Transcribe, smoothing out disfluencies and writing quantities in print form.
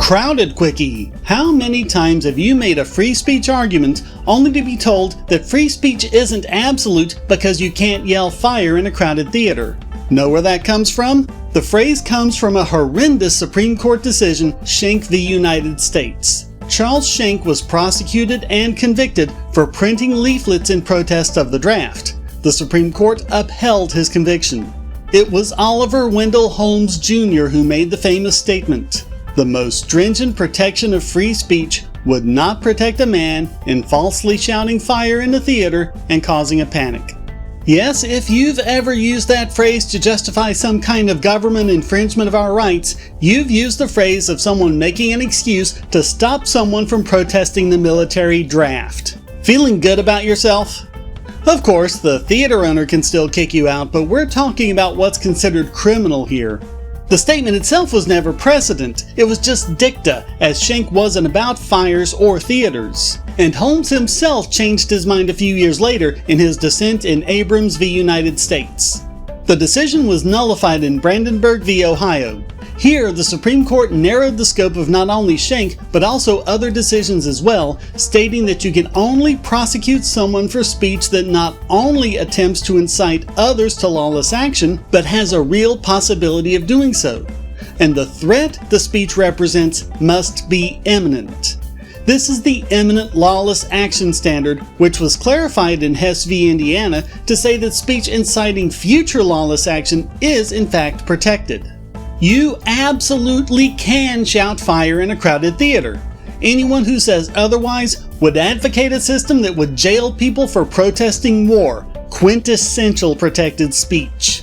Crowded Quickie. How many times have you made a free speech argument only to be told that free speech isn't absolute because you can't yell fire in a crowded theater? Know where that comes from? The phrase comes from a horrendous Supreme Court decision, Schenck v. United States. Charles Schenck was prosecuted and convicted for printing leaflets in protest of the draft. The Supreme Court upheld his conviction. It was Oliver Wendell Holmes Jr. who made the famous statement, "The most stringent protection of free speech would not protect a man in falsely shouting fire in a theater and causing a panic." Yes, if you've ever used that phrase to justify some kind of government infringement of our rights, you've used the phrase of someone making an excuse to stop someone from protesting the military draft. Feeling good about yourself? Of course, the theater owner can still kick you out, but we're talking about what's considered criminal here. The statement itself was never precedent, it was just dicta, as Schenck wasn't about fires or theaters. And Holmes himself changed his mind a few years later in his dissent in Abrams v. United States. The decision was nullified in Brandenburg v. Ohio. Here, the Supreme Court narrowed the scope of not only Schenck, but also other decisions as well, stating that you can only prosecute someone for speech that not only attempts to incite others to lawless action, but has a real possibility of doing so. And the threat the speech represents must be imminent. This is the imminent lawless action standard, which was clarified in Hess v. Indiana to say that speech inciting future lawless action is in fact protected. You absolutely can shout fire in a crowded theater. Anyone who says otherwise would advocate a system that would jail people for protesting war, quintessential protected speech.